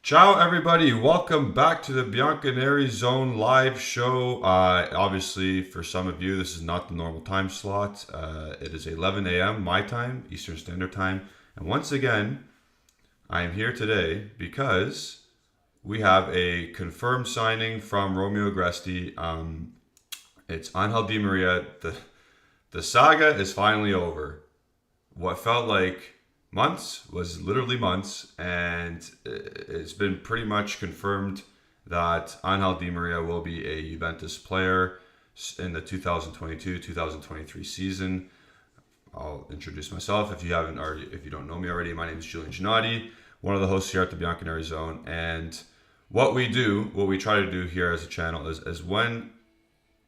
Ciao, everybody. Welcome back to the Bianconeri Zone live show. Obviously, for some of you, this is not the normal time slot. It is 11 a.m. my time, Eastern Standard Time. And once again, I am here today because we have a confirmed signing from Romeo Agresti. It's Angel Di Maria. The saga is finally over. What felt like months was literally months, and it's been pretty much confirmed that Angel Di Maria will be a Juventus player in the 2022-2023 season. I'll introduce myself if you don't know me already. My name is Julian Gennady, one of the hosts here at the Bianconeri Zone, and what we try to do here as a channel is when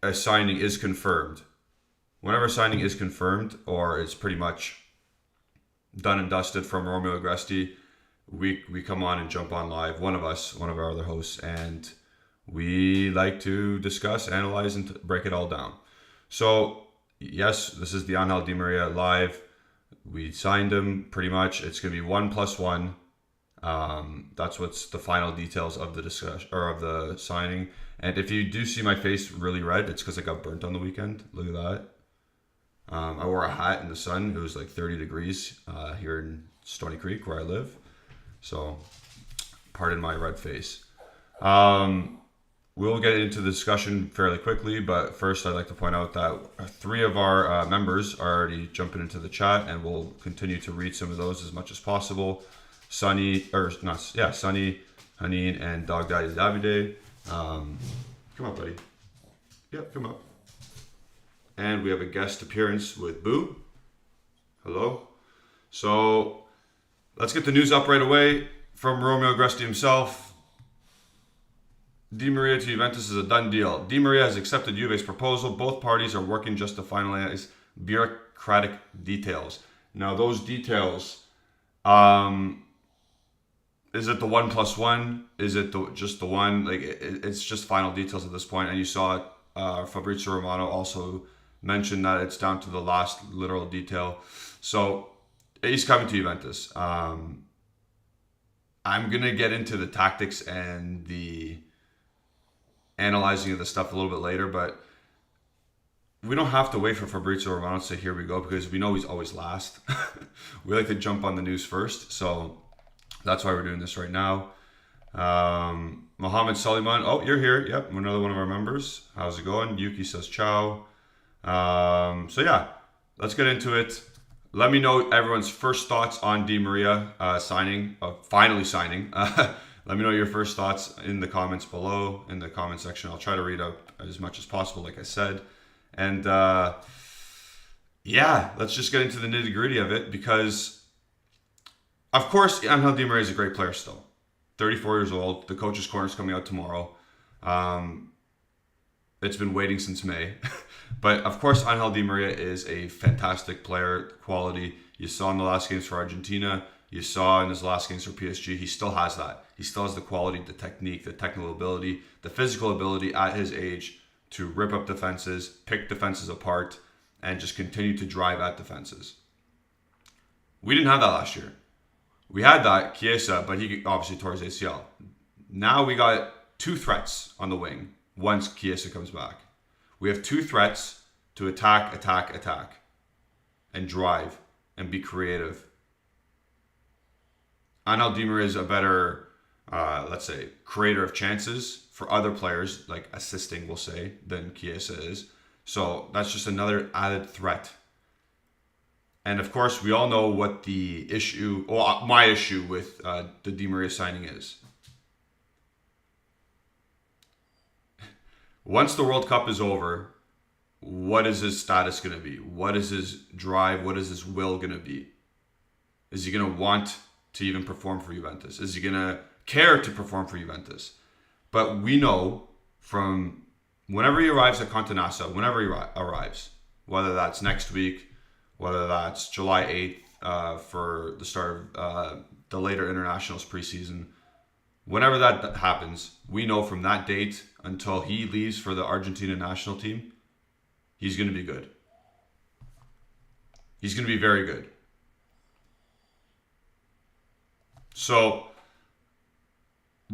a signing is confirmed, whenever a signing is confirmed or it's pretty much done and dusted from Romeo Agresti, we come on and jump on live, one of our other hosts, and we like to discuss, analyze, and break it all down. So yes, this is the Angel Di Maria live. We signed him pretty much. It's going to be 1+1. That's what's the final details of the discussion or of the signing. And if you do see my face really red, it's because I got burnt on the weekend. Look at that. I wore a hat in the sun. It was like 30 degrees here in Stony Creek where I live. So, pardon my red face. We'll get into the discussion fairly quickly, but first I'd like to point out that three of our members are already jumping into the chat, and we'll continue to read some of those as much as possible. Sunny, Haneen, and Dog Daddy Davide. Come up, buddy. Yep, come up. And we have a guest appearance with Boo. Hello. So let's get the news up right away from Romeo Agresti himself. Di Maria to Juventus is a done deal. Di Maria has accepted Juve's proposal. Both parties are working just to finalize bureaucratic details. Now those details, is it the 1+1? Is it just the one? Like it's just final details at this point. And you saw Fabrizio Romano also mentioned that it's down to the last literal detail. So he's coming to Juventus. I'm going to get into the tactics and the analyzing of the stuff a little bit later, but we don't have to wait for Fabrizio Romano to say, here we go, because we know he's always last. We like to jump on the news first. So that's why we're doing this right now. Mohammed Suleiman. Oh, you're here. Yep, another one of our members. How's it going? Yuki says ciao. So yeah, let's get into it. Let me know everyone's first thoughts on Di Maria finally signing. Let me know your first thoughts in the comments below, in the comment section. I'll try to read out as much as possible, like I said. And yeah, let's just get into the nitty gritty of it, because of course Angel Di Maria is a great player still. 34 years old. The coach's corner is coming out tomorrow. It's been waiting since May. But of course, Angel Di Maria is a fantastic player, quality. You saw in the last games for Argentina. You saw in his last games for PSG. He still has that. He still has the quality, the technique, the technical ability, the physical ability at his age to rip up defenses, pick defenses apart, and just continue to drive at defenses. We didn't have that last year. We had that, Chiesa, but he obviously tore his ACL. Now we got two threats on the wing once Chiesa comes back. We have two threats to attack, and drive, and be creative. Angel Di Maria is a better, let's say, creator of chances for other players, like assisting, we'll say, than Chiesa is. So that's just another added threat. And of course, we all know what the issue, or my issue with the Di Maria signing is. Once the World Cup is over, what is his status going to be? What is his drive? What is his will going to be? Is he going to want to even perform for Juventus? Is he going to care to perform for Juventus? But we know from whenever he arrives at Contenassa, whenever he arrives, whether that's next week, whether that's July 8th for the start of the later internationals preseason, whenever that happens, we know from that date until he leaves for the Argentina national team, he's going to be good. He's going to be very good. So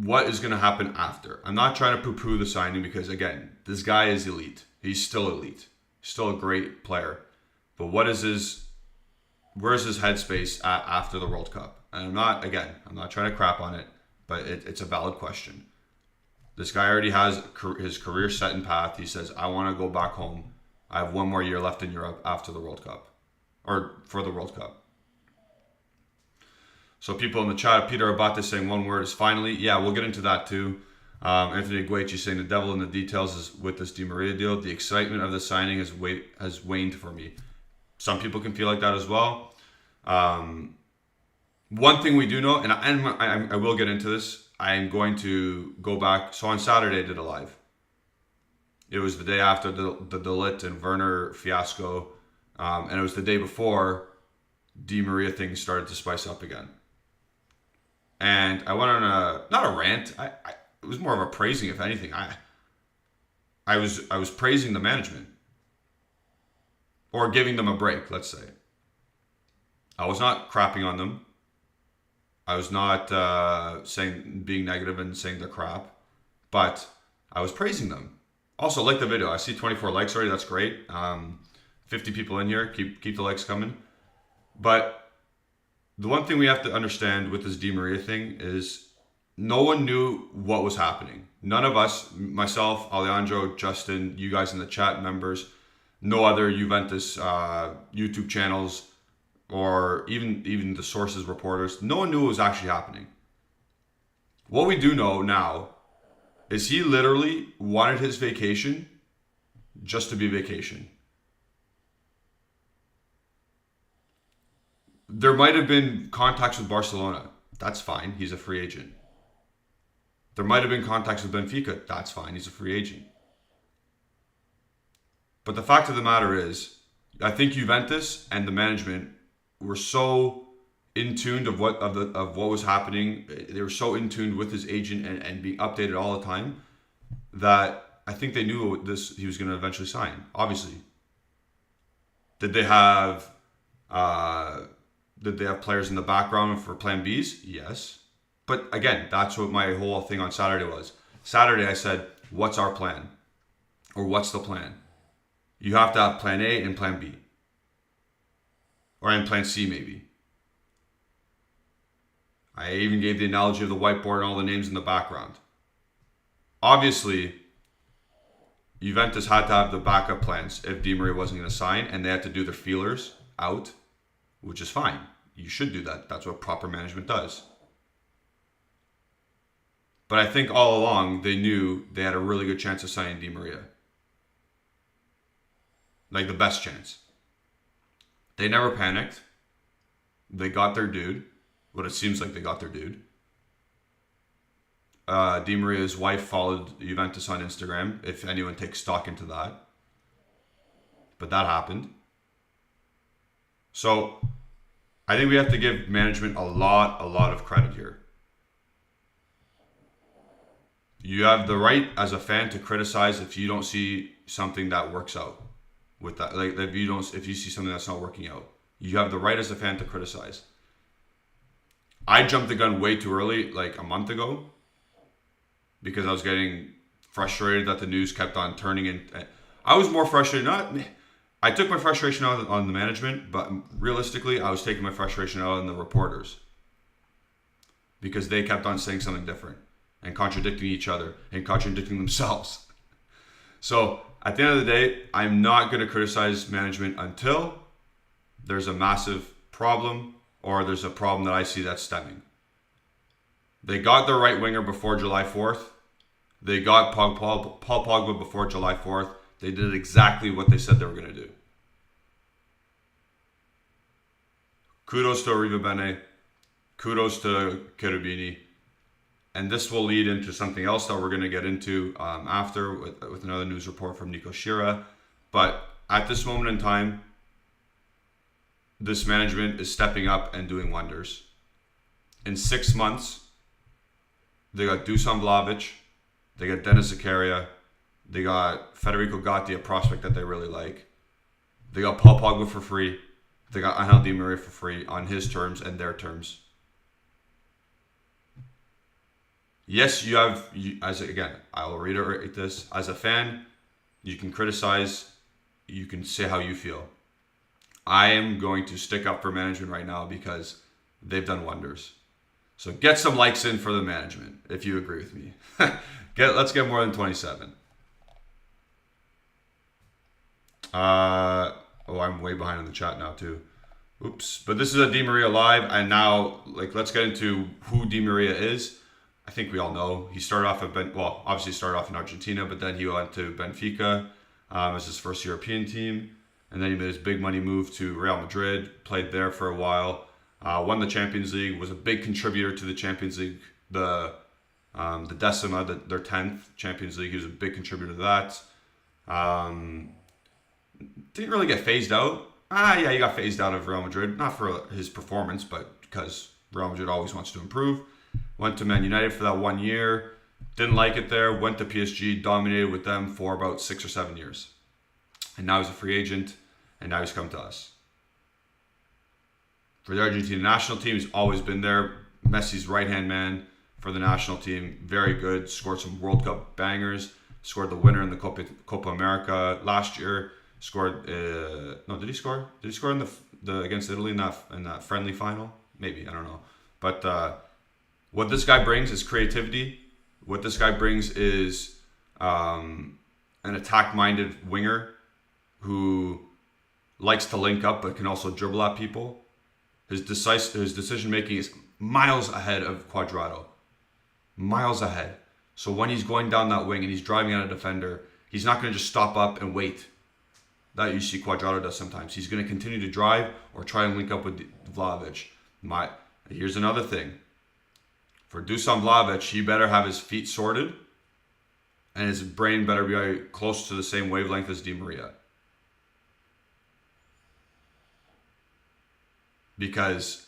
what is going to happen after. I'm not trying to poo-poo the signing because, again, this guy is elite. He's still elite. Still a great player. But where's his headspace at after the World Cup? And I'm not trying to crap on it, but it's a valid question. This guy already has his career set in path. He says, I want to go back home. I have one more year left in Europe after the World Cup. Or for the World Cup. So people in the chat, Peter Abate saying one word is finally. Yeah, we'll get into that too. Anthony Guechi saying the devil in the details is with this Di Maria deal. The excitement of the signing has waned for me. Some people can feel like that as well. One thing we do know, and I will get into this, I am going to go back. So on Saturday I did a live. It was the day after the De Ligt and Werner fiasco. And it was the day before Di Maria things started to spice up again. And I went on not a rant. It was more of a praising, if anything. I was praising the management. Or giving them a break, let's say. I was not crapping on them. I was not being negative and saying they're crap. But I was praising them. Also, like the video. I see 24 likes already. That's great. 50 people in here. Keep the likes coming. But the one thing we have to understand with this Di Maria thing is no one knew what was happening. None of us, myself, Alejandro, Justin, you guys in the chat members, no other Juventus YouTube channels, or even the sources, reporters, no one knew what was actually happening. What we do know now is he literally wanted his vacation just to be vacation. There might have been contacts with Barcelona. That's fine. He's a free agent. There might have been contacts with Benfica. That's fine. He's a free agent. But the fact of the matter is, I think Juventus and the management were so in tune of what was happening. They were so in tune with his agent and being updated all the time that I think they knew he was going to eventually sign. Obviously, did they have players in the background for Plan Bs? Yes. But again, that's what my whole thing on Saturday was. Saturday I said, what's our plan? Or what's the plan? You have to have Plan A and Plan B. Or in Plan C maybe. I even gave the analogy of the whiteboard and all the names in the background. Obviously, Juventus had to have the backup plans if Di Maria wasn't going to sign, and they had to do their feelers out, which is fine. You should do that. That's what proper management does. But I think all along, they knew they had a really good chance of signing Di Maria. Like the best chance. They never panicked. They got their dude. What it seems like they got their dude. Di Maria's wife followed Juventus on Instagram, if anyone takes stock into that. But that happened. So, I think we have to give management a lot of credit here. You have the right as a fan to criticize if you don't see something that works out with that. Like if you see something that's not working out, you have the right as a fan to criticize. I jumped the gun way too early, like a month ago, because I was getting frustrated that the news kept on turning in. I was more frustrated. I took my frustration out on the management, but realistically, I was taking my frustration out on the reporters because they kept on saying something different and contradicting each other and contradicting themselves. So at the end of the day, I'm not going to criticize management until there's a massive problem or there's a problem that I see that's stemming. They got their right winger before July 4th. They got Paul Pogba before July 4th. They did exactly what they said they were going to do. Kudos to Arriva Bene. Kudos to Cherubini. And this will lead into something else that we're going to get into after with another news report from Nico Schira. But at this moment in time, this management is stepping up and doing wonders. In 6 months, they got Dusan Vlahovic, they got Denis Zakaria, they got Federico Gatti, a prospect that they really like. They got Paul Pogba for free. They got Angel Di Maria for free on his terms and their terms. yes, again, I will reiterate this. As a fan, you can criticize, you can say how you feel. I am going to stick up for management right now because they've done wonders. So get some likes in for the management if you agree with me. Let's get more than 27. I'm way behind in the chat now too. Oops. But this is a Di Maria live, and now let's get into who Di Maria is. I think we all know. He started off obviously started off in Argentina, but then he went to Benfica as his first European team. And then he made his big money move to Real Madrid, played there for a while, won the Champions League, was a big contributor to the Champions League, the Decima, their 10th Champions League. He was a big contributor to that. Didn't really get phased out. He got phased out of Real Madrid, not for his performance, but because Real Madrid always wants to improve. Went to Man United for that 1 year, didn't like it there, went to PSG, dominated with them for about 6 or 7 years. And now he's a free agent, and now he's come to us. For the Argentina national team, he's always been there. Messi's right-hand man for the national team. Very good. Scored some World Cup bangers. Scored the winner in the Copa America last year. Scored. Did he score? Did he score in the against Italy in that friendly final? Maybe, I don't know. But what this guy brings is creativity. What this guy brings is an attack-minded winger who likes to link up but can also dribble at people. His decision making is miles ahead of Cuadrado. Miles ahead. So when he's going down that wing and he's driving at a defender, he's not going to just stop up and wait. That you see Cuadrado does sometimes. He's going to continue to drive or try and link up with Vlahovic. Here's another thing. For Dusan Vlahovic, he better have his feet sorted and his brain better be close to the same wavelength as Di Maria. Because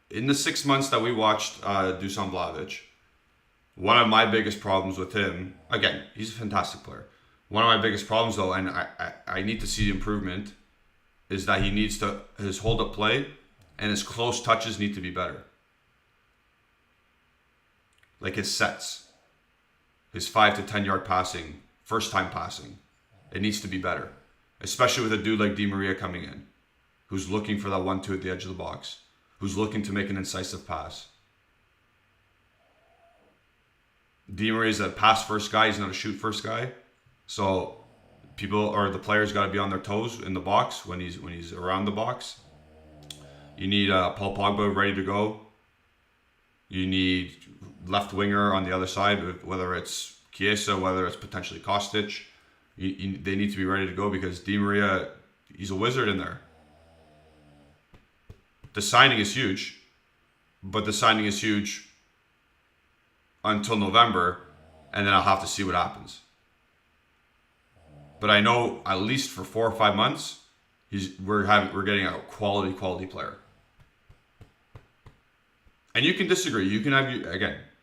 in the 6 months that we watched Dusan Vlahovic, one of my biggest problems with him, again, he's a fantastic player. One of my biggest problems though, and I need to see improvement, is that his hold-up play and his close touches need to be better. Like his sets, his 5 to 10 yard passing, first time passing, it needs to be better. Especially with a dude like Di Maria coming in, who's looking for that 1-2 at the edge of the box, who's looking to make an incisive pass. Di Maria is a pass first guy, he's not a shoot first guy. So the players got to be on their toes in the box when he's around the box. You need Paul Pogba ready to go. You need left winger on the other side, whether it's Chiesa, whether it's potentially Kostic. They need to be ready to go because Di Maria, he's a wizard in there. The signing is huge, but the signing is huge until November, and then I'll have to see what happens. But I know at least for 4 or 5 months, we're getting a quality player. And you can disagree. You can have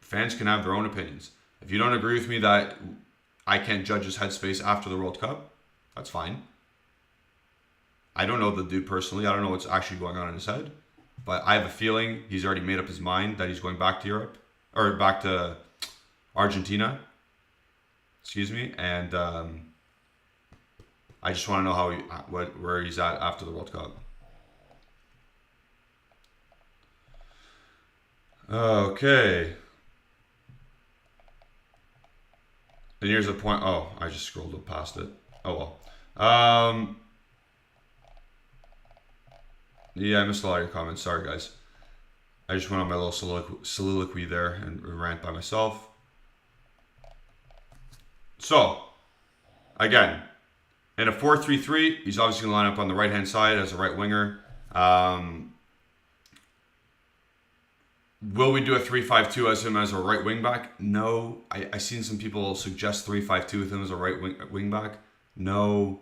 fans can have their own opinions. If you don't agree with me that I can't judge his headspace after the World Cup, that's fine. I don't know the dude personally. I don't know what's actually going on in his head. But I have a feeling he's already made up his mind that he's going back to Europe. Or back to Argentina. Excuse me. And I just want to know where he's at after the World Cup. Okay. And here's a point. Oh, I just scrolled past it. Oh well. Yeah, I missed a lot of your comments. Sorry, guys. I just went on my little soliloquy there and rant by myself. So, again, in a 4-3-3, he's obviously going to line up on the right-hand side as a right winger. Will we do a 3-5-2 as him as a right wing back? No. I seen some people suggest 3-5-2 with him as a right wing back. No.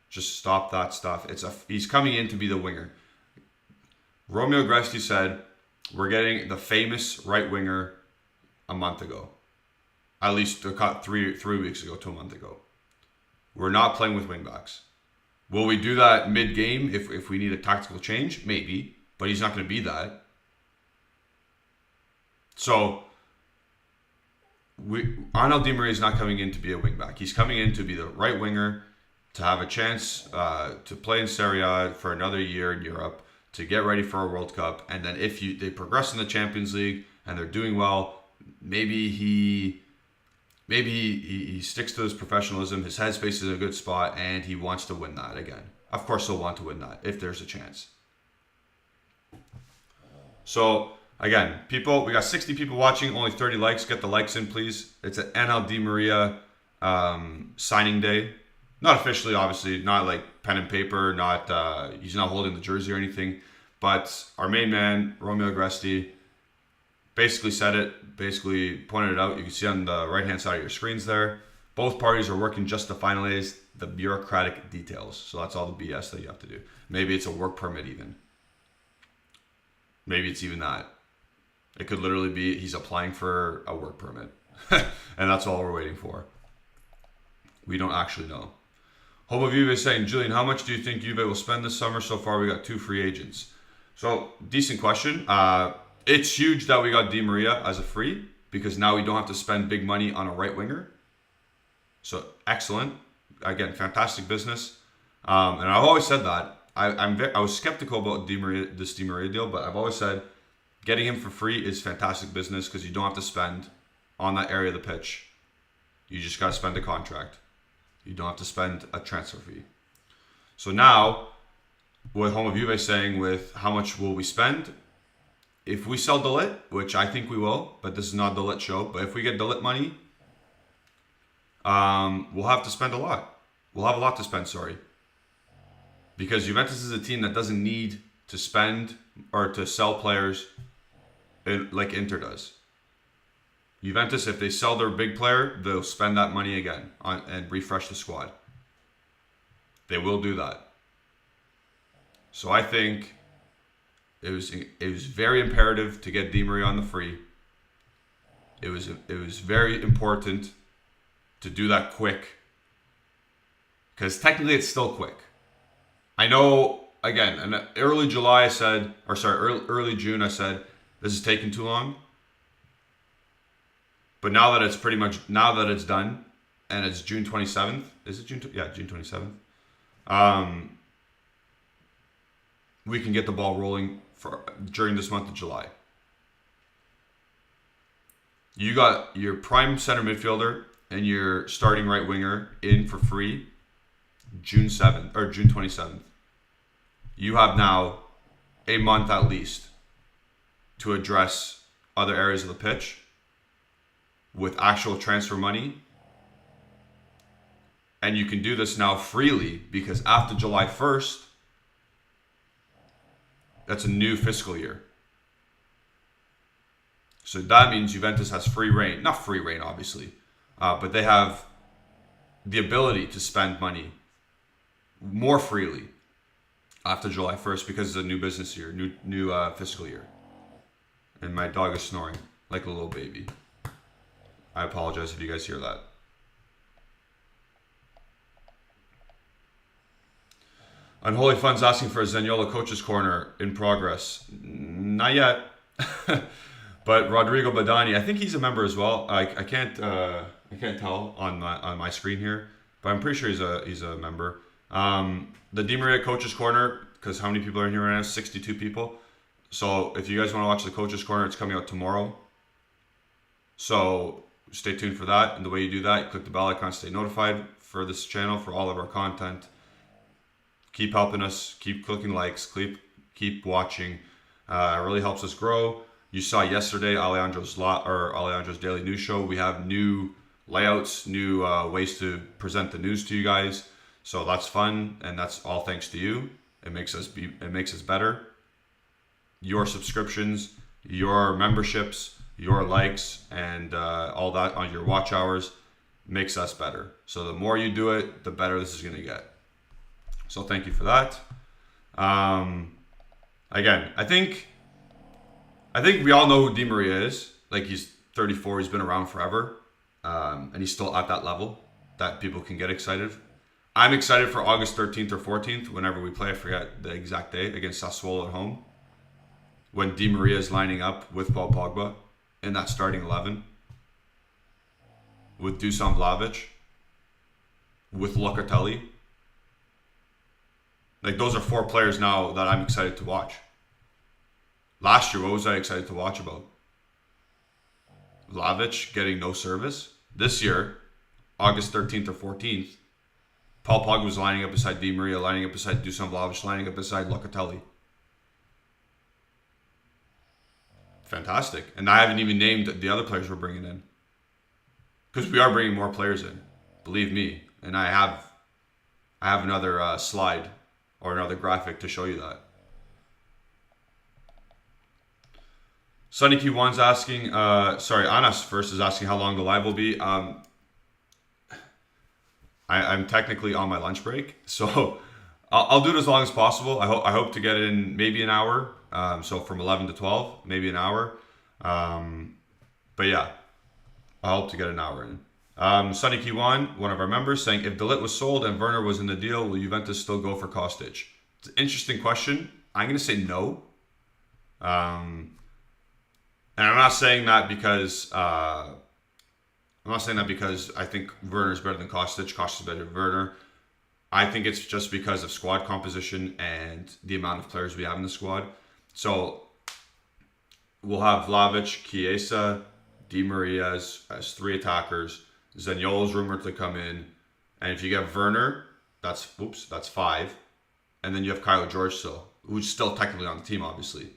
Just stop that stuff. He's coming in to be the winger. Romeo Gresti said, we're getting the famous right winger a month ago. At least 3 weeks ago to a month ago. We're not playing with wing backs. Will we do that mid-game if we need a tactical change? Maybe. But he's not going to be that. So, Arnold Di Maria is not coming in to be a wingback. He's coming in to be the right winger, to have a chance to play in Serie A for another year in Europe, to get ready for a World Cup, and then if they progress in the Champions League and they're doing well, maybe he sticks to his professionalism. His headspace is in a good spot, and he wants to win that again. Of course, he'll want to win that if there's a chance. So again, people, we got 60 people watching, only 30 likes. Get the likes in, please. It's an NL Di Maria signing day. Not officially, obviously, not like pen and paper. Not he's not holding the jersey or anything. But our main man, Romeo Agresti, basically said it. Basically pointed it out. You can see on the right-hand side of your screens there. Both parties are working just to finalize the bureaucratic details. So that's all the BS that you have to do. Maybe it's a work permit even. Maybe it's even that. It could literally be he's applying for a work permit. And that's all we're waiting for. We don't actually know. Hobo Juve is saying, Julian, how much do you think Juve will spend this summer? So far, we got 2 free agents. So, decent question. It's huge that we got Di Maria as a free, because now we don't have to spend big money on a right winger. So, excellent. Again, fantastic business. And I've always said that. I was skeptical about this Di Maria deal, but I've always said getting him for free is fantastic business because you don't have to spend on that area of the pitch. You just got to spend a contract. You don't have to spend a transfer fee. So now, what Homo Juve saying with how much will we spend? If we sell De Ligt, which I think we will, but this is not De Ligt show, but if we get De Ligt money, we'll have to spend a lot. We'll have a lot to spend, sorry. Because Juventus is a team that doesn't need to spend or to sell players like Inter does. Juventus, if they sell their big player, they'll spend that money again and refresh the squad. They will do that. So I think it was very imperative to get Di Maria on the free. It was very important to do that quick, because technically it's still quick. I know, again, in early July I said, early June I said, this is taking too long. But now that it's done, and it's June 27th, is it June? Yeah, June 27th. We can get the ball rolling during this month of July. You got your prime center midfielder and your starting right winger in for free June 7th or June 27th. You have now a month at least to address other areas of the pitch with actual transfer money. And you can do this now freely, because after July 1st, that's a new fiscal year. So that means Juventus has free reign. Not free reign, obviously. But they have the ability to spend money more freely after July 1st, because it's a new business year, new fiscal year. And my dog is snoring like a little baby. I apologize if you guys hear that. Unholy Funds asking for a Zaniolo Coach's Corner in progress. Not yet. But Rodrigo Badani, I think he's a member as well. I can't tell on my screen here, but I'm pretty sure he's a member. The Di Maria Coach's Corner, because how many people are in here right now? 62 people. So if you guys want to watch the Coach's Corner, it's coming out tomorrow. So stay tuned for that. And the way you do that, you click the bell icon, stay notified for this channel, for all of our content. Keep helping us, keep clicking likes, keep watching. It really helps us grow. You saw yesterday Alejandro's Daily News Show. We have new layouts, new ways to present the news to you guys. So that's fun, and that's all thanks to you. It makes us better. Your subscriptions, your memberships, your likes, and all that on your watch hours makes us better. So the more you do it, the better this is going to get. So thank you for that. Again, I think we all know who Di Maria is. Like, he's 34, he's been around forever, and he's still at that level that people can get excited. I'm excited for August 13th or 14th, whenever we play. I forget the exact date, against Sassuolo at home, when Di Maria is lining up with Paul Pogba in that starting 11. with Dusan Vlahovic, with Locatelli. Like, those are 4 players now that I'm excited to watch. Last year, what was I excited to watch about? Vlahovic getting no service. This year, August 13th or 14th, Paul Pogba was lining up beside Di Maria, lining up beside Dusan Vlahovic, lining up beside Locatelli. Fantastic. And I haven't even named the other players we're bringing in. Because we are bringing more players in. Believe me. And I have another slide or another graphic to show you that. Sunny Q1's asking, Anas first is asking how long the live will be. I'm technically on my lunch break, so I'll do it as long as possible. I hope to get it in maybe an hour. So from 11 to 12, maybe an hour. But yeah, I hope to get an hour in. Sunny Q1, one of our members, saying, if De Ligt was sold and Werner was in the deal, will Juventus still go for Kostic? It's an interesting question. I'm going to say no. And I'm not saying that because I think Werner is better than Kostic. Kostic is better than Werner. I think it's just because of squad composition and the amount of players we have in the squad. So we'll have Vlahovic, Chiesa, Di Maria as 3 attackers. Zaniolo's rumored to come in. And if you get Werner, that's 5. And then you have Kyle George still, who's still technically on the team, obviously.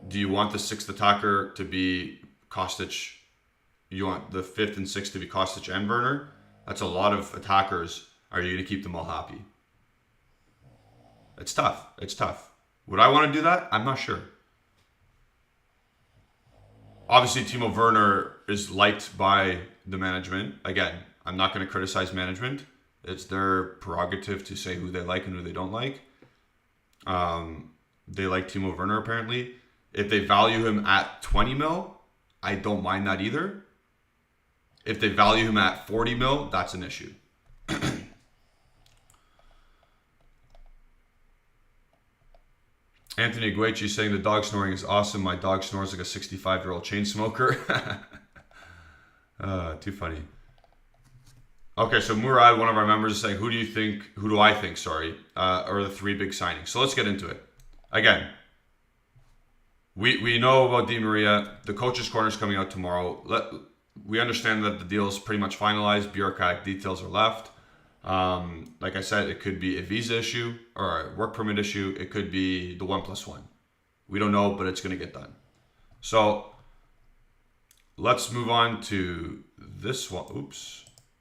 Do you want the 6th attacker to be Kostic? You want the 5th and 6th to be Kostic and Werner? That's a lot of attackers. Are you going to keep them all happy? It's tough. Would I want to do that? I'm not sure. Obviously, Timo Werner is liked by the management. Again, I'm not going to criticize management. It's their prerogative to say who they like and who they don't like. They like Timo Werner, apparently. If they value him at 20 mil, I don't mind that either. If they value him at 40 mil, that's an issue. Anthony Guechi saying the dog snoring is awesome. My dog snores like a 65-year-old chain smoker. Too funny. Okay, so Murad, one of our members, is saying, who do I think are the 3 big signings? So let's get into it. Again, we know about Di Maria. The coach's corner is coming out tomorrow. We understand that the deal is pretty much finalized. Bureaucratic details are left. Like I said, it could be a visa issue or a work permit issue. It could be the 1+1. We don't know, but it's going to get done. So let's move on to this one.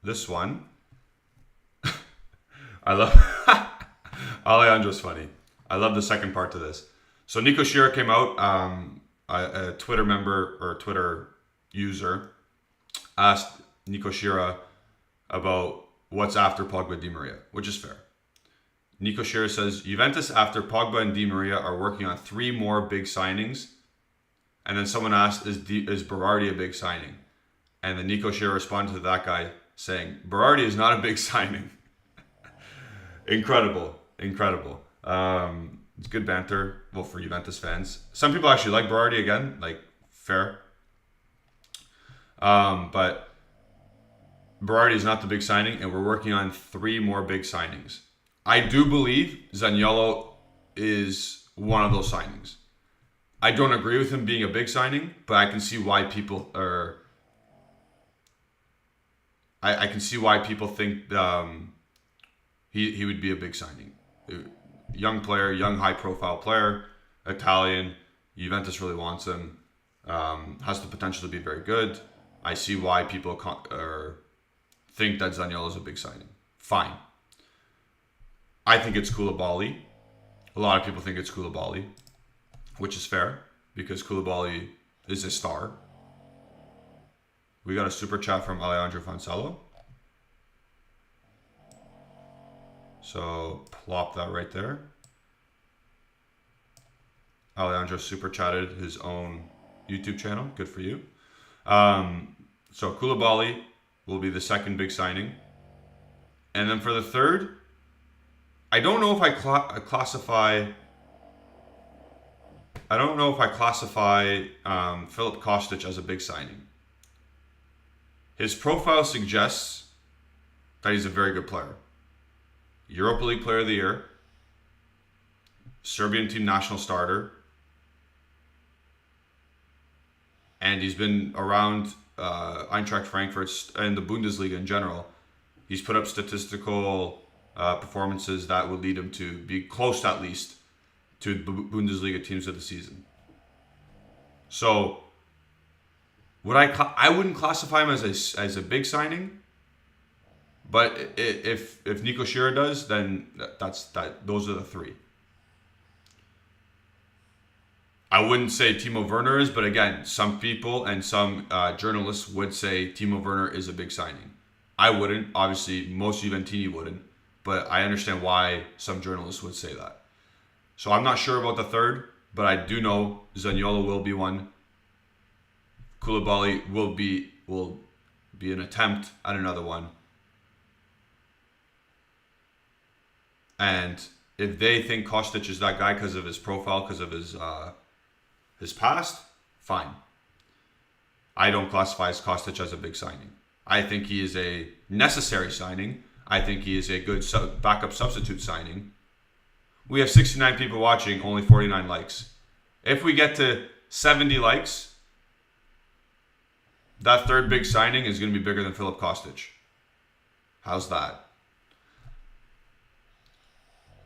This one. I love Alejandro's funny. I love the second part to this. So Nico Schira came out, a Twitter member or Twitter user asked Nico Schira about what's after Pogba and Di Maria, which is fair. Nico Schira says, Juventus after Pogba and Di Maria are working on 3 more big signings. And then someone asked, is Berardi a big signing? And then Nico Schira responded to that guy saying, Berardi is not a big signing. Incredible. It's good banter, well, for Juventus fans. Some people actually like Berardi again, like, fair. But Berardi is not the big signing, and we're working on 3 more big signings. I do believe Zaniolo is one of those signings. I don't agree with him being a big signing, but I can see why people are. I can see why people think he would be a big signing. Young player, young high-profile player, Italian. Juventus really wants him. Has the potential to be very good. I see why people think that Zaniolo is a big signing. Fine. I think it's Koulibaly. A lot of people think it's Koulibaly, which is fair because Koulibaly is a star. We got a super chat from Alejandro Fonsello. So plop that right there. Alejandro super chatted his own YouTube channel. Good for you. So Koulibaly will be the second big signing. And then for the third, I don't know if I classify Philip Kostic as a big signing. I don't know if I classify Philip Kostic as a big signing. I don't know if I classify Philip Kostic as a big signing. I don't know if I classify Philip Kostic as a big signing. I don't know if I classify Philip Kostic as a big signing. I don't know if I classify Philip Kostic as a big signing. His profile suggests that he's a very good player. Europa League Player of the Year, Serbian team national starter, and he's been around Eintracht Frankfurt and the Bundesliga in general. He's put up statistical performances that would lead him to be close, at least, to Bundesliga teams of the season. So, I wouldn't classify him as a big signing, but if Nico Scherer does, then those are the three. I wouldn't say Timo Werner is, but again, some people and some journalists would say Timo Werner is a big signing. I wouldn't. Obviously, most Juventini wouldn't, but I understand why some journalists would say that. So I'm not sure about the third, but I do know Zaniolo will be one. Koulibaly will be an attempt at another one. And if they think Kostic is that guy because of his profile, because of his past, fine. I don't classify Kostic as a big signing. I think he is a necessary signing. I think he is a good backup substitute signing. We have 69 people watching, only 49 likes. If we get to 70 likes, that third big signing is going to be bigger than Filip Kostic. How's that?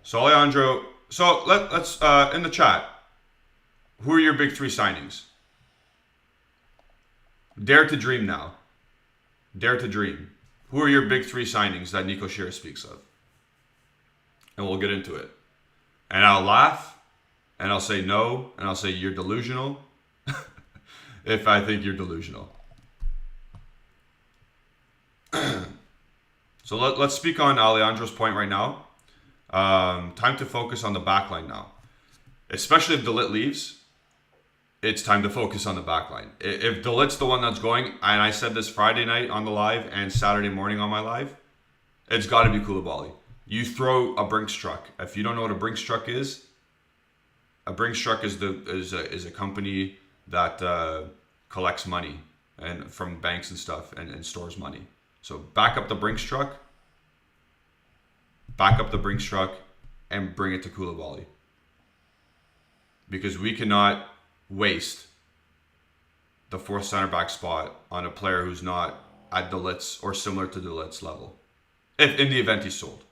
So Alejandro, let's in the chat, who are your big three signings? Dare to dream now. Dare to dream. Who are your big three signings that Nico Scherer speaks of? And we'll get into it. And I'll laugh, and I'll say no, and I'll say you're delusional if I think you're delusional. So let's speak on Alejandro's point right now. Time to focus on the backline now. Especially if De Ligt leaves, it's time to focus on the backline. If De Ligt's the one that's going, and I said this Friday night on the live and Saturday morning on my live, it's got to be Koulibaly. You throw a Brinks truck. If you don't know what a Brinks truck is, a Brinks truck is a company that collects money and from banks and stuff and stores money. So back up the Brinks truck, and bring it to Koulibaly. Because we cannot waste the fourth center back spot on a player who's not at De Ligt's or similar to De Ligt's level, if in the event he's sold.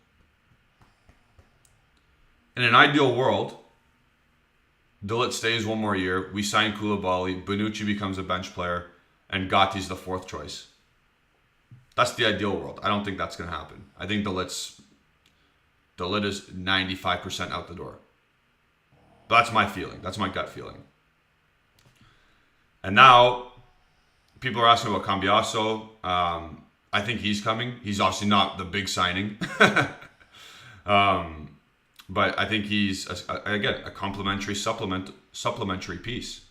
In an ideal world, De Ligt stays one more year, we sign Koulibaly, Bonucci becomes a bench player, and Gatti's the fourth choice. That's the ideal world. I don't think that's going to happen. I think De Ligt is 95% out the door. That's my feeling. That's my gut feeling. And now, people are asking about Cambiaso. I think he's coming. He's obviously not the big signing. But I think he's, a complementary supplementary piece.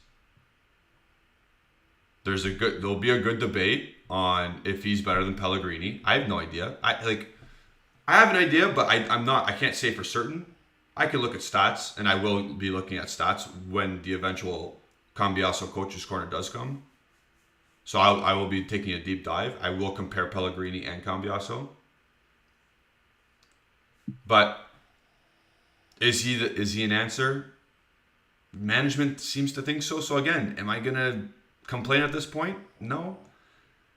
There'll be a good debate on if he's better than Pellegrini. I have no idea. I have an idea, but I can't say for certain. I can look at stats, and I will be looking at stats when the eventual Cambiaso Coach's Corner does come. So I will be taking a deep dive. I will compare Pellegrini and Cambiaso. But is he an answer? Management seems to think so. So again, am I gonna complain at this point? No.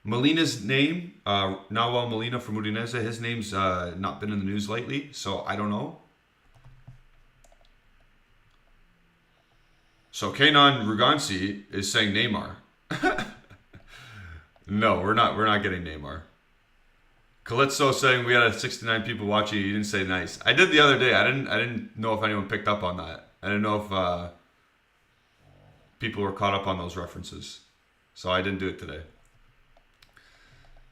Molina's name, Nawal Molina from Udinese, his name's not been in the news lately, so I don't know. So Kenan Rugansi is saying Neymar. No, we're not getting Neymar. Calypso saying we had 69 people watching. You didn't say nice. I did the other day. I didn't know if anyone picked up on that. I didn't know if people were caught up on those references. So I didn't do it today.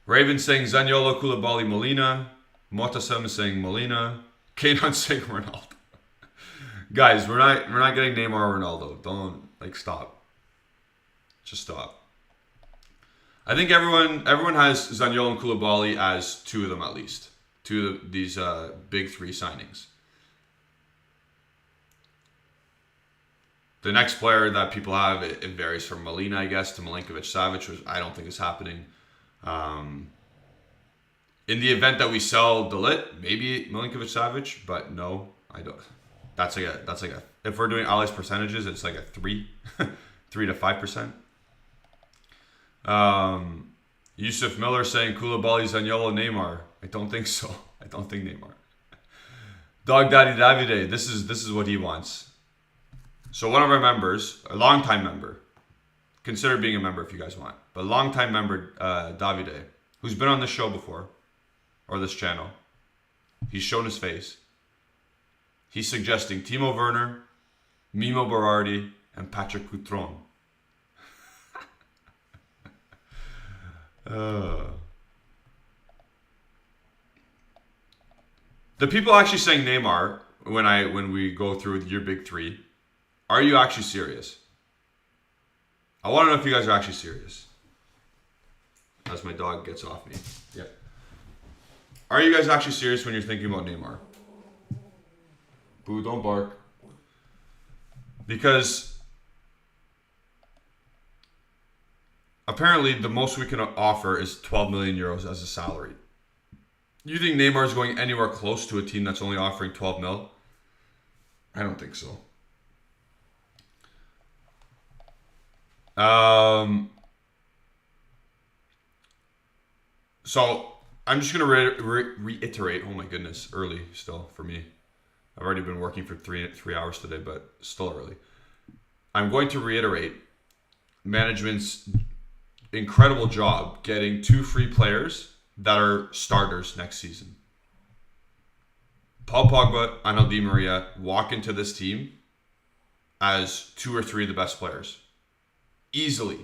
Raven saying Zaniolo, Koulibaly, Molina. Motasem is saying Molina. Kenan saying Ronaldo. Guys, we're not getting Neymar or Ronaldo. Don't stop. Just stop. I think everyone has Zaniolo and Koulibaly as two of them at least. Two of these big three signings. The next player that people have, it varies from Molina, I guess, to Milinkovic-Savic, which I don't think is happening. In the event that we sell De Ligt, maybe Milinkovic-Savic, but no, I don't. That's like a. If we're doing Ali's percentages, it's like a 3 to 5%. Yusuf Miller saying Koulibaly, Zaniolo, Neymar. I don't think so. I don't think Neymar. Dog Daddy Davide, this is what he wants. So one of our members, a longtime member, consider being a member if you guys want, but longtime member Davide, who's been on this show before, or this channel, he's shown his face. He's suggesting Timo Werner, Mimo Berardi, and Patrick Coutron. The people actually saying Neymar when we go through your big three, are you actually serious? I want to know if you guys are actually serious. As my dog gets off me. Yeah. Are you guys actually serious when you're thinking about Neymar? Boo, don't bark. Because apparently the most we can offer is 12 million euros as a salary. You think Neymar is going anywhere close to a team that's only offering 12 mil? I don't think so. So I'm just going to reiterate. Oh my goodness, early still for me. I've already been working for three hours today, but still early. I'm going to reiterate management's incredible job getting 2 free players that are starters next season. Paul Pogba and Angel Di Maria walk into this team as 2 or 3 of the best players. Easily.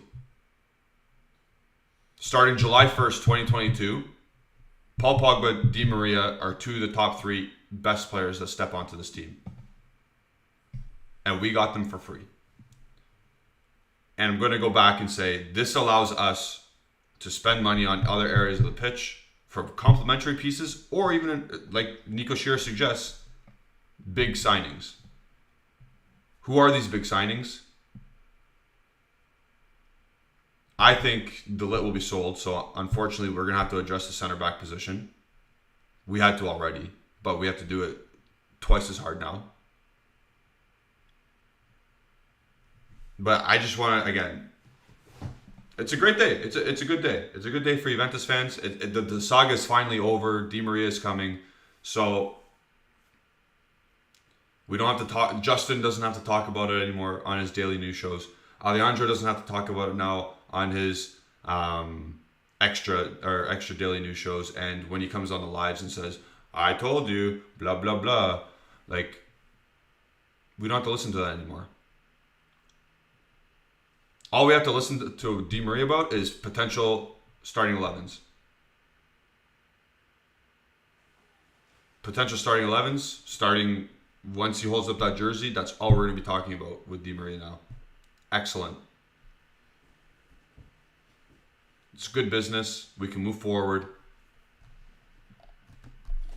Starting July 1st, 2022, Paul Pogba, Di Maria are 2 of the top 3 best players that step onto this team. And we got them for free. And I'm going to go back and say this allows us to spend money on other areas of the pitch for complementary pieces, or even, like Nico Shearer suggests, big signings. Who are these big signings? I think De Ligt will be sold, so unfortunately we're going to have to address the center back position. We had to already, but we have to do it twice as hard now. But I just want to, again, it's a great day. It's a good day. It's a good day for Juventus fans. The saga is finally over. Di Maria is coming. So we don't have to talk. Justin doesn't have to talk about it anymore on his daily news shows. Alejandro doesn't have to talk about it now on his extra daily news shows. And when he comes on the lives and says, I told you, blah, blah, blah. Like, we don't have to listen to that anymore. All we have to listen to Di Maria about is potential starting 11s. Potential starting 11s, starting once he holds up that jersey, that's all we're going to be talking about with Di Maria now. Excellent. It's good business. We can move forward.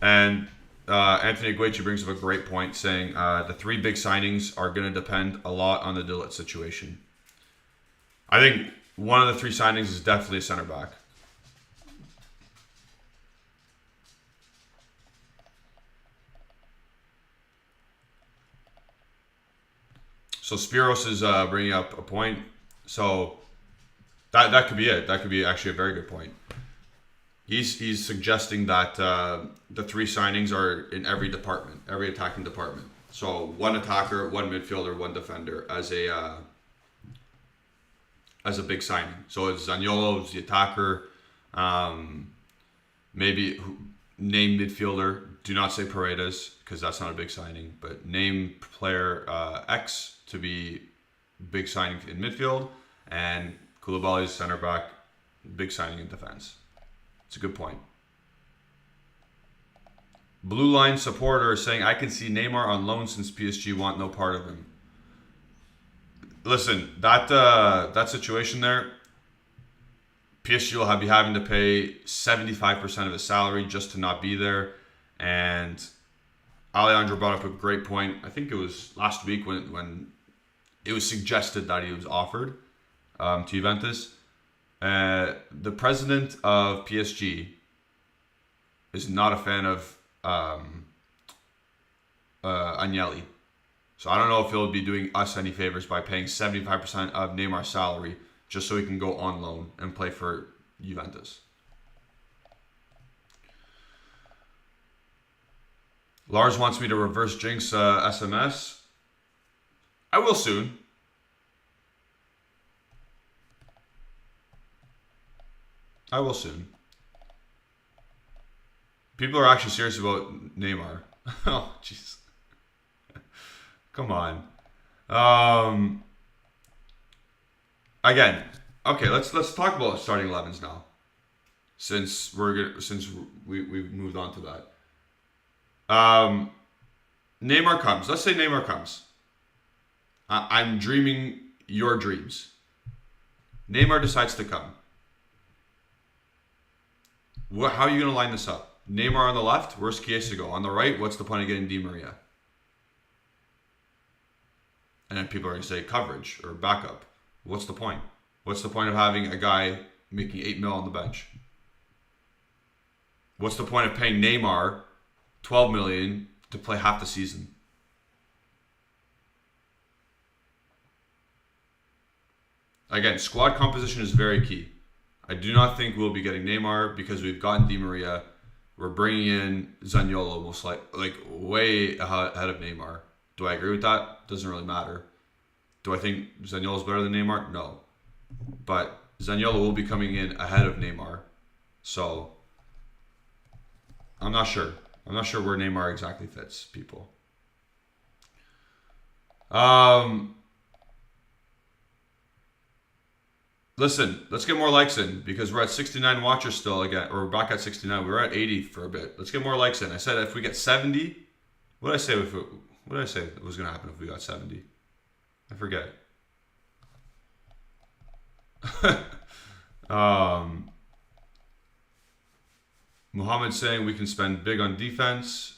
And Anthony Aguichi brings up a great point saying the 3 big signings are going to depend a lot on the De Ligt situation. I think one of the 3 signings is definitely a center back. So Spiros is bringing up a point. So that could be it. That could be actually a very good point. He's suggesting that the 3 signings are in every department, every attacking department. So 1 attacker, 1 midfielder, 1 defender as a big signing. So it's Zaniolo, the attacker, maybe name midfielder. Do not say Paredes because that's not a big signing, but name player X to be big signing in midfield, and Koulibaly's center back, big signing in defense. It's a good point. Blue Line supporter saying, I can see Neymar on loan since PSG want no part of him. Listen, that situation there, PSG will be having to pay 75% of his salary just to not be there. And Alejandro brought up a great point. I think it was last week when it was suggested that he was offered to Juventus. The president of PSG is not a fan of Agnelli. So I don't know if he'll be doing us any favors by paying 75% of Neymar's salary just so he can go on loan and play for Juventus. Lars wants me to reverse jinx SMS. I will soon. I will soon. People are actually serious about Neymar. Oh, jeez. Come on. Again, okay. Let's talk about starting 11s now. Since we've moved on to that. Neymar comes. Let's say Neymar comes. I'm dreaming your dreams. Neymar decides to come. How are you going to line this up? Neymar on the left, worst case to go. On the right, what's the point of getting Di Maria? And then people are going to say coverage or backup. What's the point? What's the point of having a guy making 8 mil on the bench? What's the point of paying Neymar 12 million to play half the season? Again, squad composition is very key. I do not think we'll be getting Neymar because we've gotten Di Maria. We're bringing in Zaniolo most like way ahead of Neymar. Do I agree with that? Doesn't really matter. Do I think Zaniolo is better than Neymar? No. But Zaniolo will be coming in ahead of Neymar. So, I'm not sure. I'm not sure where Neymar exactly fits, people. Listen, let's get more likes in because we're at 69 watchers still again. Or we're back at 69. We were at 80 for a bit. Let's get more likes in. I said if we get 70, what did I say was going to happen if we got 70? I forget. Muhammad saying we can spend big on defense.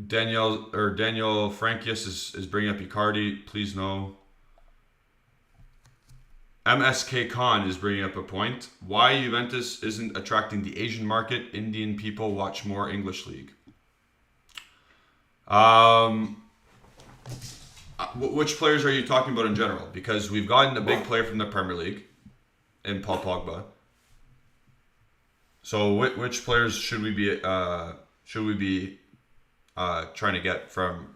Daniel Frankius is bringing up Icardi. Please no. MSK Khan is bringing up a point. Why Juventus isn't attracting the Asian market? Indian people watch more English league. Which players are you talking about in general? Because we've gotten a big player from the Premier League in Paul Pogba. So which players should we be trying to get from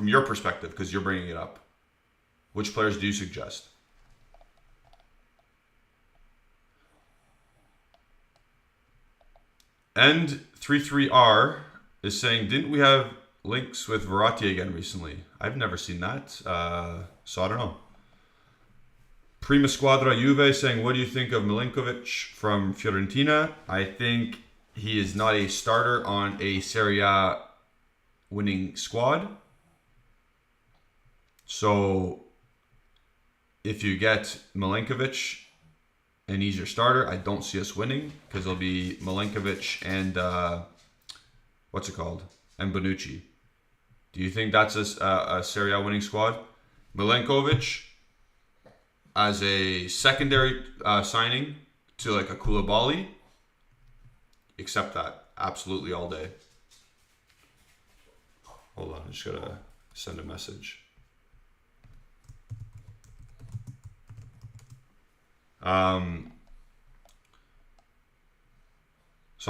your perspective? Because you're bringing it up. Which players do you suggest? And 33R is saying, didn't we have links with Verratti again recently? I've never seen that, so I don't know. Prima Squadra Juve saying, what do you think of Milinkovic from Fiorentina? I think he is not a starter on a Serie A winning squad. So if you get Milinkovic and he's your starter, I don't see us winning because it'll be Milinkovic and and Bonucci. Do you think that's a Serie A winning squad? Milinkovic as a secondary signing to like a Koulibaly? Accept that absolutely all day. Hold on, I just gotta send a message. So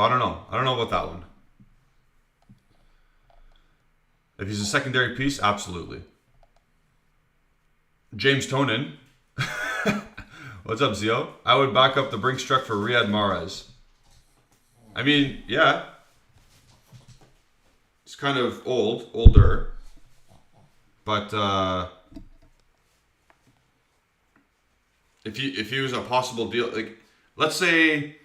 I don't know. I don't know about that one. If he's a secondary piece, absolutely. James Tonin. What's up, Zio? I would back up the Brinks truck for Riyad Mahrez. I mean, yeah. It's kind of older. But if he was a possible deal, like let's say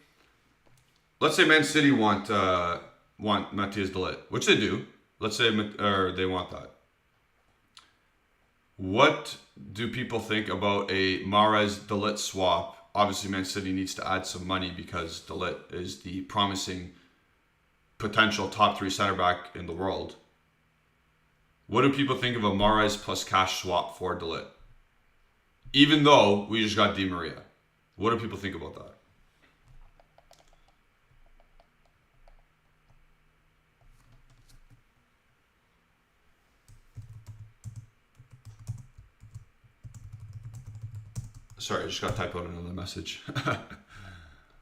Man City want Matthias de Ligt, which they do. Let's say they want that. What do people think about a Mahrez de Ligt swap? Obviously, Man City needs to add some money because de Ligt is the promising potential top 3 center back in the world. What do people think of a Mahrez plus cash swap for de Ligt? Even though we just got Di Maria. What do people think about that? Sorry, I just got typed out another message.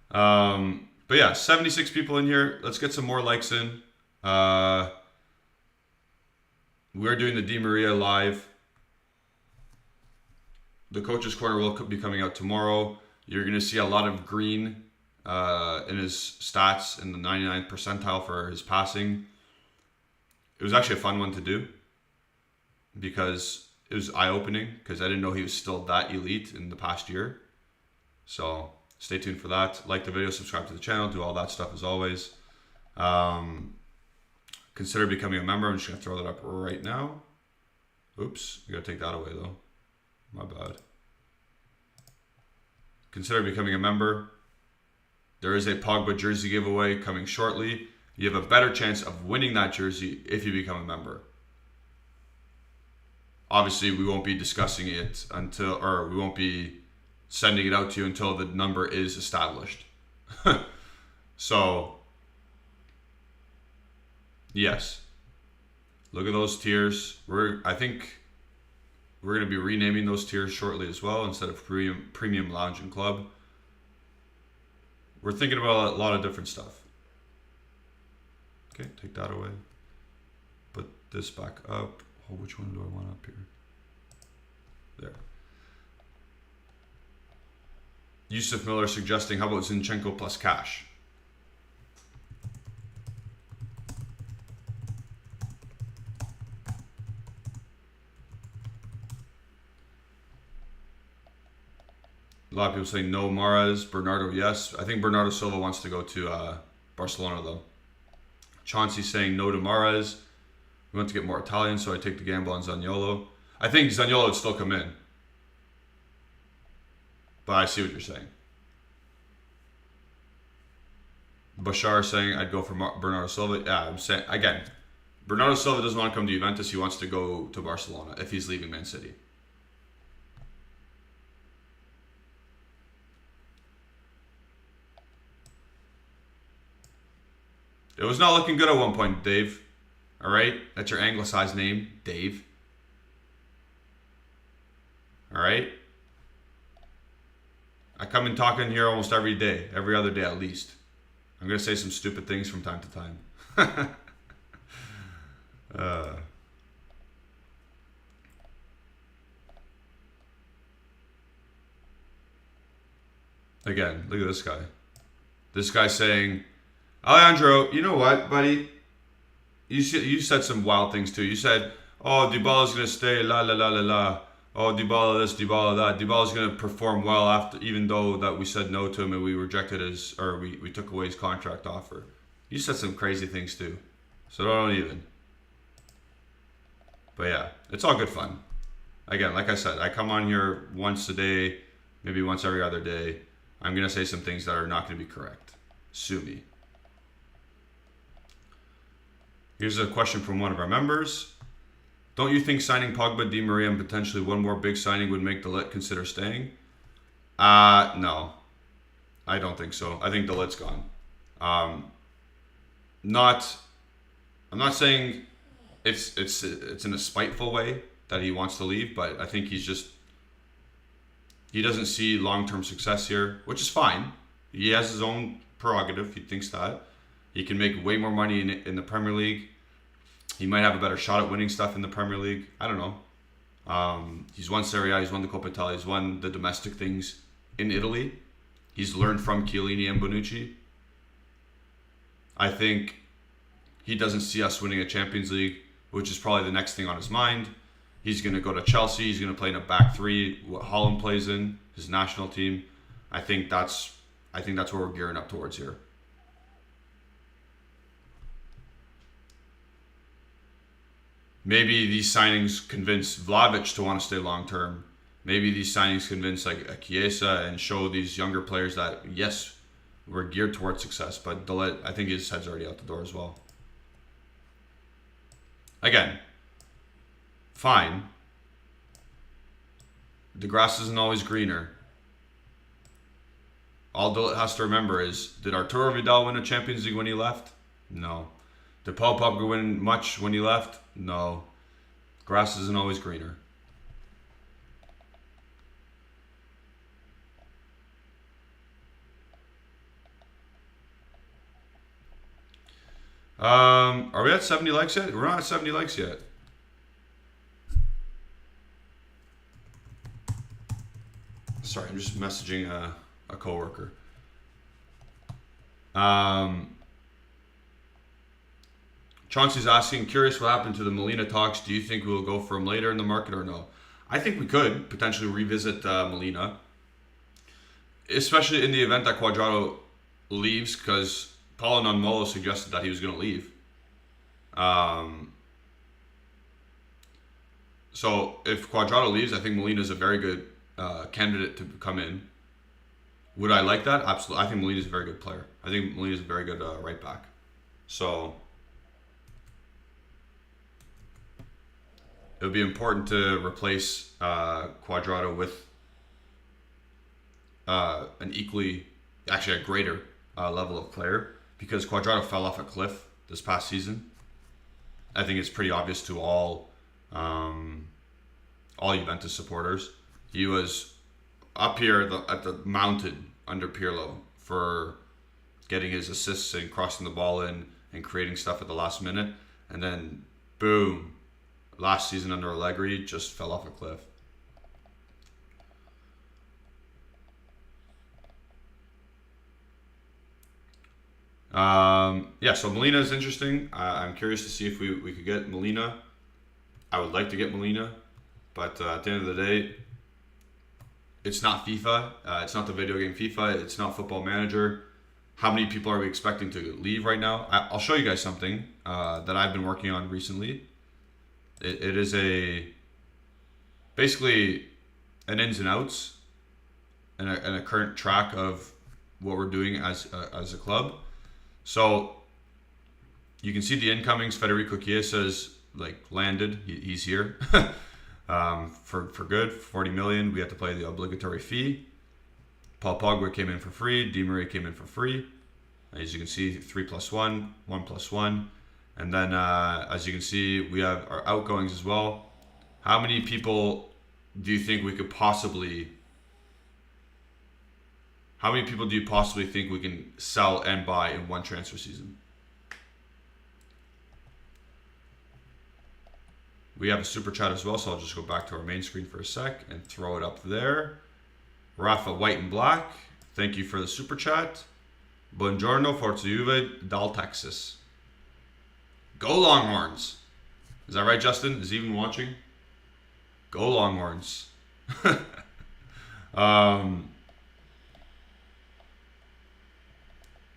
But yeah, 76 people in here. Let's get some more likes in. We're doing the Di Maria live. The Coach's Corner will be coming out tomorrow. You're going to see a lot of green in his stats in the 99th percentile for his passing. It was actually a fun one to do because it was eye-opening because I didn't know he was still that elite in the past year. So stay tuned for that. Like the video, subscribe to the channel, do all that stuff as always. Consider becoming a member. I'm just going to throw that up right now. Oops, I got to take that away though. My bad. Consider becoming a member. There is a Pogba jersey giveaway coming shortly. You have a better chance of winning that jersey if you become a member. Obviously, we won't be discussing it we won't be sending it out to you until the number is established. So, yes. Look at those tiers. I think we're going to be renaming those tiers shortly as well instead of premium lounge and club. We're thinking about a lot of different stuff. Okay, take that away. Put this back up. Oh, which one do I want up here? There. Yusuf Miller suggesting, how about Zinchenko plus cash? A lot of people saying no Mahrez. Bernardo, yes. I think Bernardo Silva wants to go to Barcelona, though. Chauncey saying no to Mahrez. We want to get more Italian, so I take the gamble on Zaniolo. I think Zaniolo would still come in. But I see what you're saying. Bashar saying I'd go for Bernardo Silva. Yeah, I'm saying, again, Bernardo Silva doesn't want to come to Juventus. He wants to go to Barcelona if he's leaving Man City. It was not looking good at one point, Dave. All right? That's your anglicized name, Dave. All right? I come and talk in here almost every day, every other day at least. I'm going to say some stupid things from time to time. Again, look at this guy. This guy saying, Alejandro, you know what, buddy? You said some wild things too. You said, oh, Dybala's going to stay, la la la la la. Oh, Dybala this, Dybala that. Dybala's going to perform well after, even though that we said no to him and we rejected we took away his contract offer. You said some crazy things too. So don't even. But yeah, it's all good fun. Again, like I said, I come on here once a day, maybe once every other day. I'm going to say some things that are not going to be correct. Sue me. Here's a question from one of our members. Don't you think signing Pogba, Di Maria, and potentially one more big signing would make De Ligt consider staying? No. I don't think so. I think De Ligt's gone. I'm not saying it's in a spiteful way that he wants to leave, but I think he doesn't see long-term success here, which is fine. He has his own prerogative. He thinks that. He can make way more money in the Premier League. He might have a better shot at winning stuff in the Premier League. I don't know. He's won Serie A, he's won the Coppa Italia, he's won the domestic things in Italy. He's learned from Chiellini and Bonucci. I think he doesn't see us winning a Champions League, which is probably the next thing on his mind. He's going to go to Chelsea. He's going to play in a back three. What Holland plays in, his national team. I think that's what we're gearing up towards here. Maybe these signings convince Vlahovic to want to stay long term. Maybe these signings convince like a Chiesa and show these younger players that yes, we're geared towards success. But De Ligt, I think his head's already out the door as well. Again, fine. The grass isn't always greener. all Dillett has to remember is, did Arturo Vidal win a Champions League when he left? No. Did Paul Pogba win much when he left? No. Grass isn't always greener. Are we at 70 likes yet? We're not at 70 likes yet. Sorry, I'm just messaging a coworker. Chauncey's asking, curious what happened to the Molina talks. Do you think we'll go for him later in the market or no? I think we could potentially revisit Molina, especially in the event that Cuadrado leaves, because Paulo Nonmolo suggested that he was going to leave. So if Cuadrado leaves, I think Molina is a very good candidate to come in. Would I like that? Absolutely. I think Molina is a very good player. I think Molina is a very good right back. So it would be important to replace Cuadrado with an equally, actually a greater level of player, because Cuadrado fell off a cliff this past season. I think it's pretty obvious to all Juventus supporters. He was up here at the mountain under Pirlo for getting his assists and crossing the ball in and creating stuff at the last minute, and then boom, last season under Allegri just fell off a cliff. Yeah, so Molina is interesting. I'm curious to see if we could get Molina. I would like to get Molina, but at the end of the day, it's not FIFA. It's not the video game FIFA. It's not Football Manager. How many people are we expecting to leave right now? I'll show you guys something that I've been working on recently. It is basically an ins and outs and a current track of what we're doing as a club. So you can see the incomings. Federico Chiesa's landed. He's here for good. 40 million. We have to pay the obligatory fee. Paul Pogba came in for free. Di Maria came in for free. As you can see, 3+1, 1+1. And then, as you can see, we have our outgoings as well. How many people do you think we could possibly... How many people do you possibly think we can sell and buy in one transfer season? We have a super chat as well, so I'll just go back to our main screen for a sec and throw it up there. Rafa White and Black, thank you for the super chat. Buongiorno, Forza Juve, Dal Texas. Go Longhorns! Is that right, Justin? Is he even watching? Go Longhorns.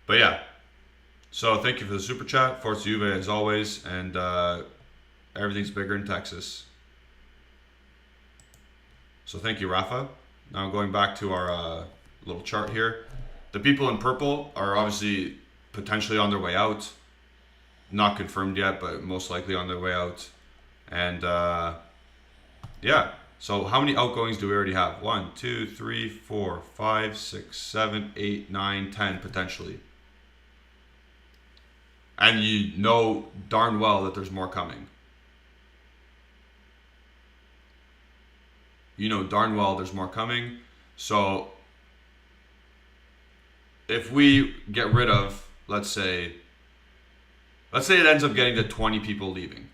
But yeah, so thank you for the super chat. Forza Juve as always, and everything's bigger in Texas. So thank you, Rafa. Now going back to our little chart here. The people in purple are obviously potentially on their way out. Not confirmed yet, but most likely on their way out. And yeah, so how many outgoings do we already have? 1, 2, 3, 4, 5, 6, 7, 8, 9, 10 potentially. And you know darn well that there's more coming. You know darn well there's more coming. So if we get rid of, let's say it ends up getting to 20 people leaving.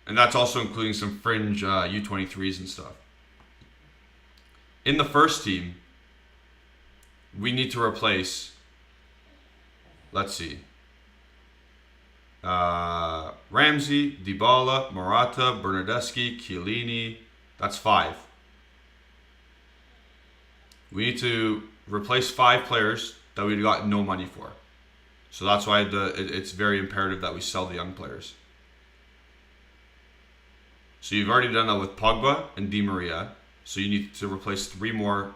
And that's also including some fringe U23s and stuff. In the first team, we need to replace, let's see, Ramsey, Dybala, Morata, Bernardeschi, Chiellini. That's 5. We need to replace 5 players that we got no money for. So that's why it's very imperative that we sell the young players. So you've already done that with Pogba and Di Maria. So you need to replace 3 more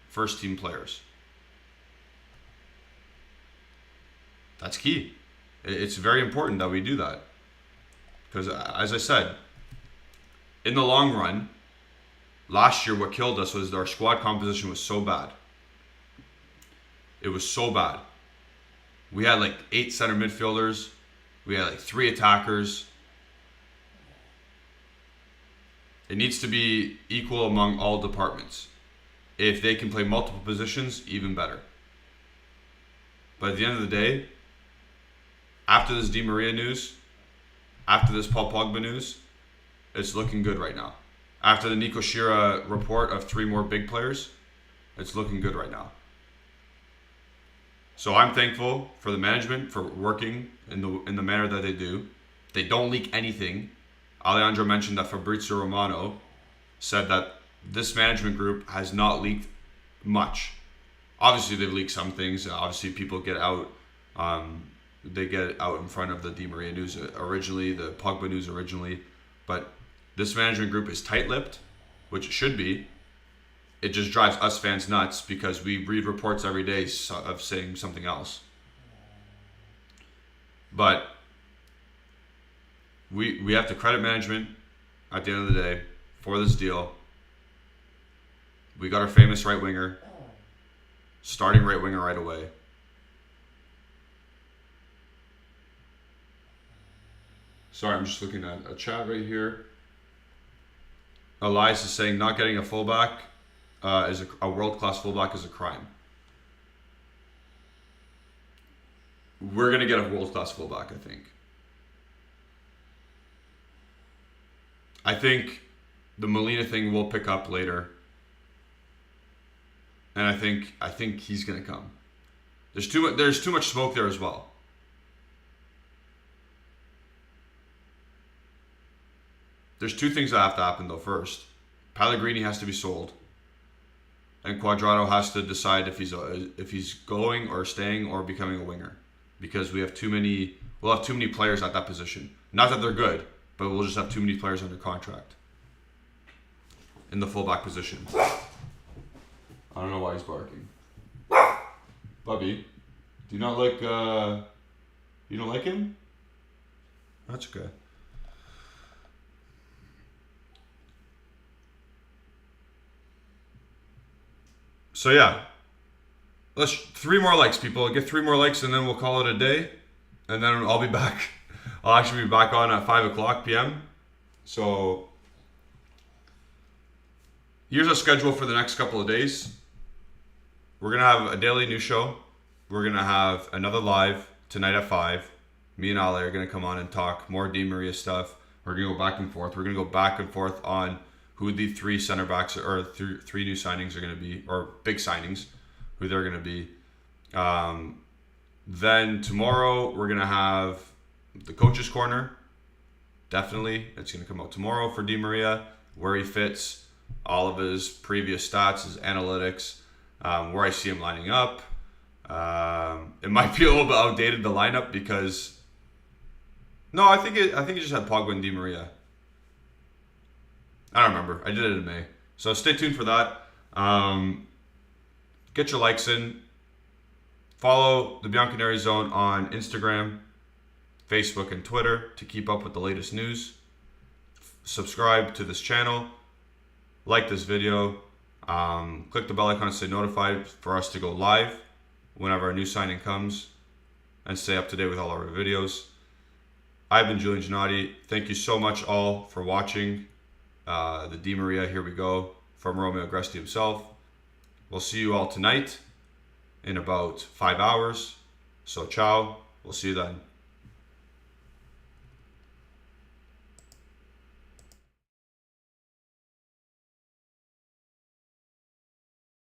first team players. That's key. It's very important that we do that. Because as I said, in the long run, last year what killed us was our squad composition was so bad. It was so bad. We had like 8 center midfielders. We had like 3 attackers. It needs to be equal among all departments. If they can play multiple positions, even better. But at the end of the day, after this Di Maria news, after this Paul Pogba news, it's looking good right now. After the Nico Shira report of 3 more big players, it's looking good right now. So I'm thankful for the management for working in the manner that they do. They don't leak anything. Alejandro mentioned that Fabrizio Romano said that this management group has not leaked much. Obviously, they've leaked some things. Obviously, people get out. They get out in front of the Di Maria news originally, the Pogba news originally. But this management group is tight-lipped, which it should be. It just drives us fans nuts because we read reports every day of saying something else. But we have to credit management at the end of the day for this deal. We got our famous right winger, starting right winger right away. Sorry, I'm just looking at a chat right here. Elias is saying not getting a fullback is a world-class fullback is a crime. We're going to get a world-class fullback, I think. I think the Molina thing will pick up later. And I think he's going to come. There's too much smoke there as well. There's 2 things that have to happen though. First, Pellegrini has to be sold, and Cuadrado has to decide if he's going or staying or becoming a winger, because we'll have too many players at that position. Not that they're good, but we'll just have too many players under contract in the fullback position. I don't know why he's barking. Bubby, do you not like? You don't like him? That's okay. So yeah, let's 3 more likes, people. Get 3 more likes, and then we'll call it a day. And then I'll be back. I'll actually be back on at 5:00 p.m. So here's our schedule for the next couple of days. We're gonna have a daily news show. We're gonna have another live tonight at 5. Me and Ale are gonna come on and talk more Di Maria stuff. We're gonna go back and forth. We're gonna go back and forth on who the 3 center backs or 3 new signings are going to be, or big signings, who they're going to be. Then tomorrow we're going to have the coach's corner. Definitely, it's going to come out tomorrow for Di Maria, where he fits, all of his previous stats, his analytics, where I see him lining up. It might be a little bit outdated, the lineup, because no, I think it just had Pogba and Di Maria. I don't remember. I did it in May. So stay tuned for that. Get your likes in. Follow the Bianconeri Zone on Instagram, Facebook, and Twitter to keep up with the latest news. Subscribe to this channel. Like this video. Click the bell icon to stay notified for us to go live whenever a new signing comes, and stay up to date with all our videos. I've been Julian Gennady. Thank you so much all for watching. The Di Maria, here we go, from Romeo Agresti himself. We'll see you all tonight in about 5 hours. So ciao. We'll see you then.